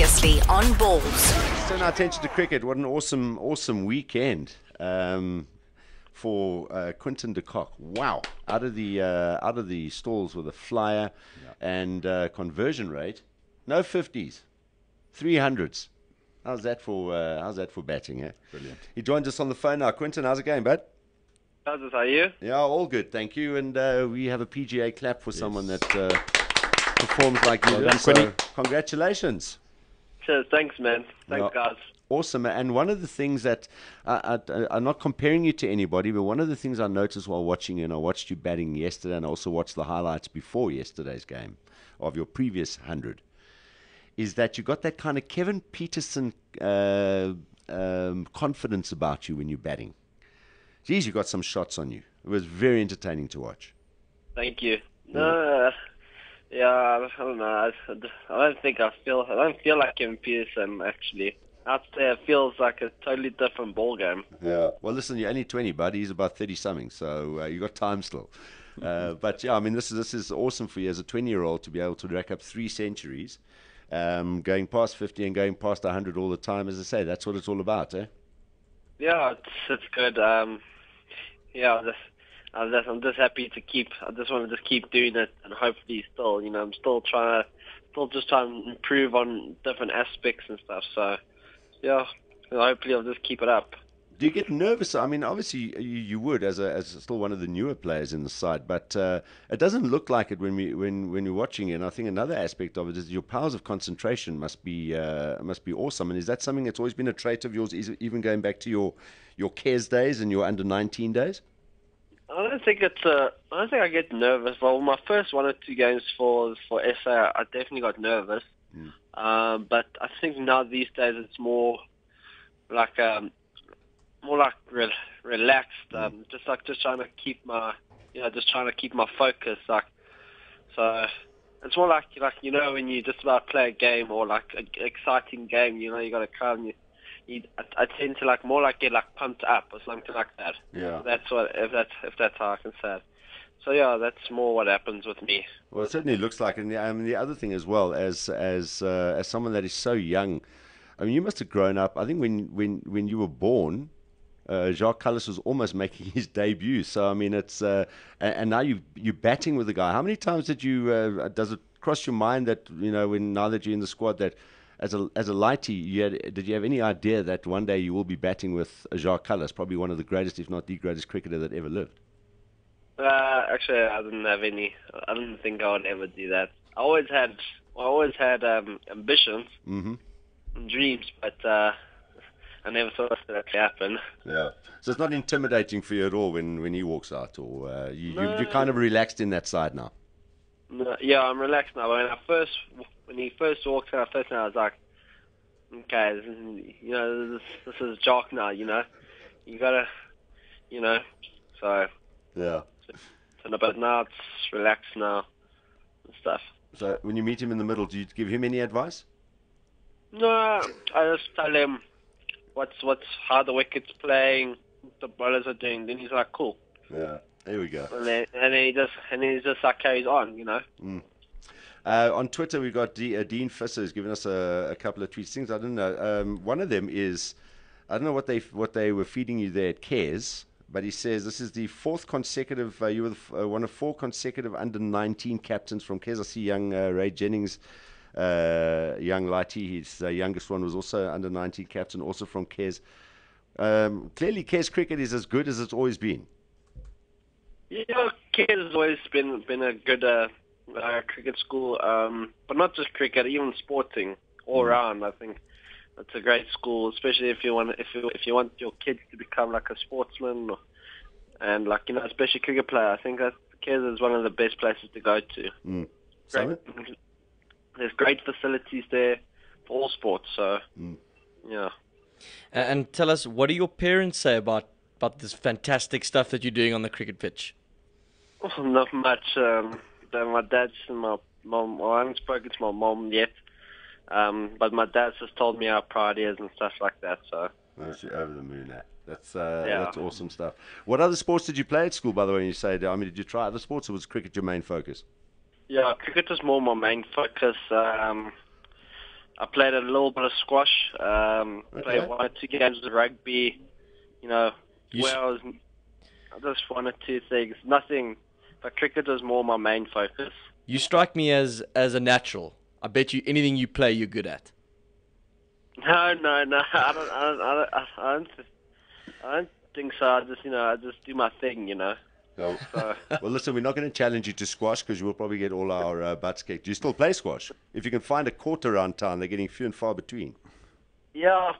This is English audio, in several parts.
Previously on Balls. Turn our attention to cricket. What an awesome weekend for Quinton de Kock. Wow! Out of the stalls with a flyer, and conversion rate, no 50s, 300s. How's that for batting? Eh? Brilliant. He joins us on the phone now. Quinton, how's it going, bud? How's it, are you? Yeah, all good, thank you. And we have a PGA clap for someone that performs like you do. So congratulations. Cheers, thanks, man. Thanks, guys. Awesome. And one of the things that I'm not comparing you to anybody, but one of the things I noticed while watching you, and I watched you batting yesterday, and I also watched the highlights before yesterday's game of your previous 100, is that you got that kind of Kevin Peterson confidence about you when you're batting. Geez, you got some shots on you. It was very entertaining to watch. Thank you. Yeah, I don't know. I don't feel like Kevin Peterson, actually. Out there, it feels like a totally different ball game. Yeah. Well, listen, you're only 20, bud. He's about 30-something, so you got time still. But, yeah, I mean, this is awesome for you as a 20-year-old to be able to rack up 3 centuries, going past 50 and going past 100 all the time. As I say, that's what it's all about, eh? Yeah, it's good. Yeah, I'm just happy to I just want to just keep doing it, and hopefully still, I'm still trying to improve on different aspects and stuff. So, yeah, hopefully I'll just keep it up. Do you get nervous? I mean, obviously you would as still one of the newer players in the side, but it doesn't look like it when you're watching it. And I think another aspect of it is your powers of concentration must be awesome. And is that something that's always been a trait of yours, even going back to your Cares days and your under-19 days? I don't think I get nervous. Well, my first 1 or 2 games for SA, I definitely got nervous. But I think now these days it's more like relaxed. Just trying to keep my focus. So it's more like when you just about play a game or like an exciting game. You got to come. I tend to get pumped up or something like that. Yeah. If that's how I can say it. So yeah, that's more what happens with me. Well, it certainly looks like, and I mean the other thing as well, as someone that is so young, I mean you must have grown up. I think when you were born, Jacques Callis was almost making his debut. So I mean it's and now you're batting with the guy. How many times does it cross your mind that now that you're in the squad that as a lighty, did you have any idea that one day you will be batting with Jacques Callis, probably one of the greatest, if not the greatest cricketer that ever lived? Actually, I didn't have any. I didn't think I would ever do that. I always had ambitions and dreams, but I never thought that would happen. Yeah. So it's not intimidating for you at all when he walks out, or you're kind of relaxed in that side now. No, yeah, I'm relaxed now. When he first walked out, I was like, okay, this is Jock now. You gotta, so yeah. But now it's relaxed now and stuff. So when you meet him in the middle, do you give him any advice? No, I just tell him how the wicket's playing, what the bowlers are doing. Then he's like, cool. Yeah. There we go. And then he just carries on, On Twitter, we've got Dean Fisser who's given us a couple of tweets. Things I don't know. One of them is, I don't know what they were feeding you there at Cares, but he says this is the 4th consecutive. You were one of 4 consecutive under-19 captains from Cares. I see young Ray Jennings, young Lighty. His youngest one was also under-19 captain, also from Cares. Clearly, Cares cricket is as good as it's always been. Yeah, Cares has always been a good cricket school, but not just cricket, even sporting all around. I think it's a great school, especially if you want your kids to become like a sportsman and especially cricket player. I think that Cares is one of the best places to go to. There's great facilities there for all sports. So yeah. And tell us, what do your parents say about this fantastic stuff that you're doing on the cricket pitch? Oh, not much. My dad's and my mom. I haven't spoken to my mom yet, but my dad's just told me how proud he is and stuff like that. So that's over the moon. That's awesome stuff. What other sports did you play at school, by the way? You say, I mean, did you try other sports, or was cricket your main focus? Yeah, cricket was more my main focus. I played a little bit of squash. Played 1 or 2 games of rugby. You know, where I was just 1 or 2 things. Nothing. But cricket was more my main focus. You strike me as a natural. I bet you anything you play, you're good at. No. I don't think so. I just do my thing. Well, So, well, listen, we're not going to challenge you to squash because we'll probably get all our butts kicked. Do you still play squash? If you can find a court around town, they're getting few and far between. yeah,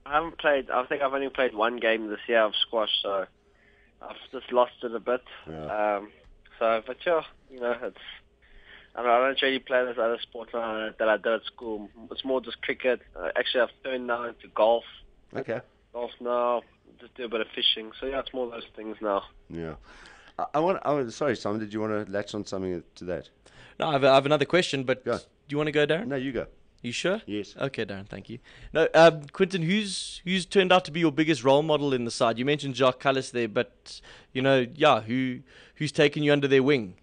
I think I've only played 1 game this year of squash, so I've just lost it a bit. Yeah. But yeah, it's. I don't really play this other sport that I did at school. It's more just cricket. Actually, I've turned now into golf. Okay. Golf now. Just do a bit of fishing. So yeah, it's more those things now. Yeah. Sorry, Simon, did you want to latch on something to that? No, I have another question, but Go. do you want to go, Darren? No, you go. You sure? Yes. Okay, Darren, thank you. No, Quinton, who's turned out to be your biggest role model in the side? You mentioned Jacques Callis there, but who's taken you under their wing?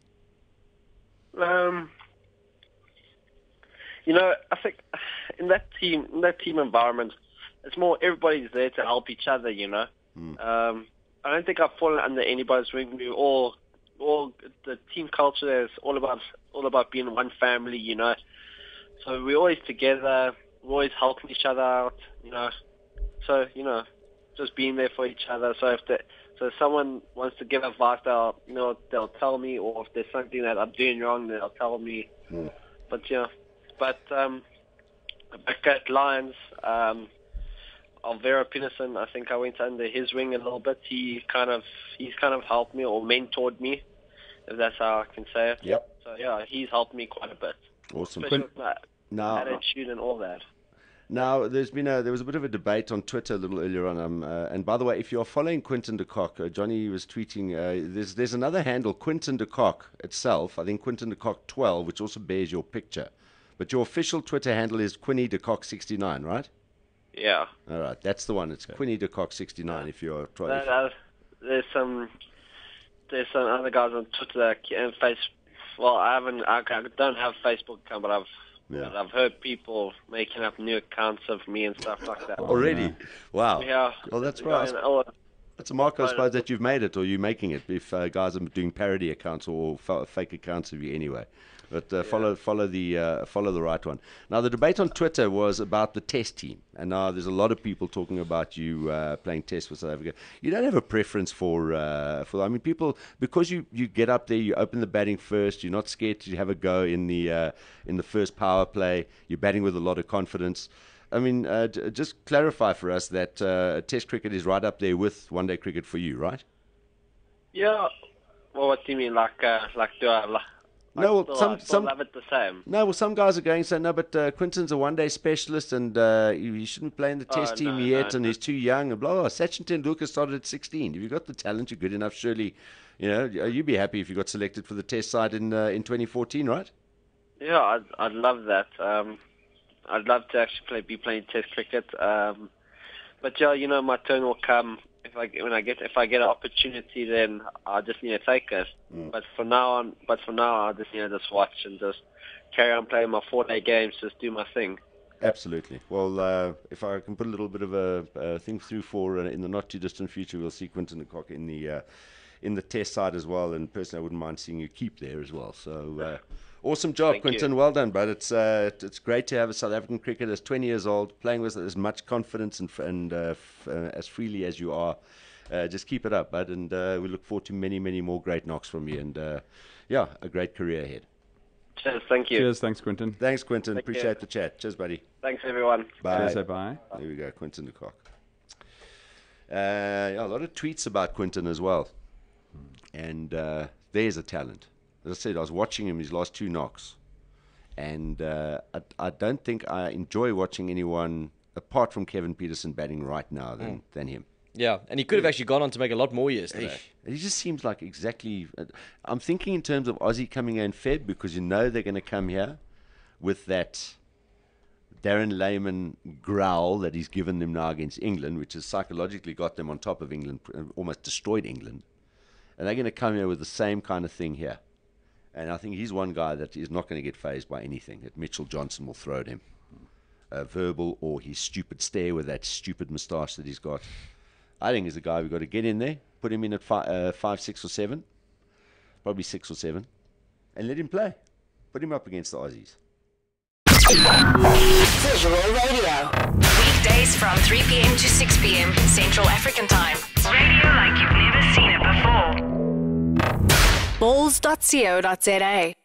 I think in that team environment, it's more everybody's there to help each other. I don't think I've fallen under anybody's wing. All the team culture is all about being one family. So we're always together. We're always helping each other out. So just being there for each other. So if someone wants to give advice, they'll tell me, or if there's something that I'm doing wrong, they'll tell me. But back at Lions, Alvaro Pinison, I think I went under his wing a little bit. He's kind of helped me or mentored me, if that's how I can say it. Yep. So yeah, he's helped me quite a bit, Awesome. especially with my attitude and all that. Now, there was a bit of a debate on Twitter a little earlier on. And by the way, if you're following Quinton de Kock, Johnny was tweeting, there's another handle, Quinton de Kock itself, I think Quinton de Kock 12, which also bears your picture. But your official Twitter handle is Quinny de Kock 69, right? Yeah. All right, that's the one. It's Quinny de Kock 69 if you're trying. There's some other guys on Twitter and Facebook. Well, I don't have a Facebook account, but I've heard people making up new accounts of me and stuff like that. Already? Wow. Yeah. Well, that's right. That's a mark, I suppose, that you've made it or you're making it. If guys are doing parody accounts or fake accounts of you anyway. But follow the right one. Now, the debate on Twitter was about the test team. And now there's a lot of people talking about you playing test for South Africa. You don't have a preference for people, because you get up there, you open the batting first, you're not scared to have a go in the first power play, you're batting with a lot of confidence. I mean, just clarify for us that test cricket is right up there with one-day cricket for you, right? Yeah. Well, what do you mean? Like do I... No, I still love it the same. No, well, some guys are going saying, no, but Quinton's a one-day specialist and he shouldn't play in the test team yet, and he's too young and blah, blah. Sachin Tendulkar started at 16. If you've got the talent, you're good enough. Surely, you'd be happy if you got selected for the test side in 2014, right? Yeah, I'd love that. I'd love to actually be playing test cricket. But yeah, my turn will come. If I get an opportunity, then I just need to take it. But for now, I just need to just watch and just carry on playing my 4-day games, just do my thing. Absolutely. Well, if I can put a little bit of a thing through for in the not too distant future, we'll see Quinton de Kock in the test side as well. And personally, I wouldn't mind seeing you keep there as well. So. Awesome job, Thank Quinton. you. Well done, bud. It's great to have a South African cricketer that's 20 years old, playing with as much confidence and as freely as you are. Just keep it up, bud, and we look forward to many, many more great knocks from you. And a great career ahead. Cheers, thank you. Cheers, thanks, Quinton. Thanks, Quinton. Thank Appreciate you. the chat. Cheers, buddy. Thanks, everyone. Bye. Cheers, bye. There we go, Quinton de Kock. A lot of tweets about Quinton as well, and there's a talent. As I said, I was watching him his last 2 knocks. And I don't think I enjoy watching anyone apart from Kevin Peterson batting right now than him. Yeah, and he could have actually gone on to make a lot more yesterday. He just seems like exactly. I'm thinking in terms of Aussie coming in Feb, because they're going to come here with that Darren Lehmann growl that he's given them now against England, which has psychologically got them on top of England, almost destroyed England. And they're going to come here with the same kind of thing here. And I think he's one guy that is not going to get fazed by anything that Mitchell Johnson will throw at him. verbal or his stupid stare with that stupid moustache that he's got. I think he's a guy we've got to get in there, put him in at 5, 6 or 7, probably 6 or 7, and let him play. Put him up against the Aussies. Visual Radio. Weekdays from 3 p.m. to 6 p.m. Central African Time. Radio like you've never seen it before. Balls.co.za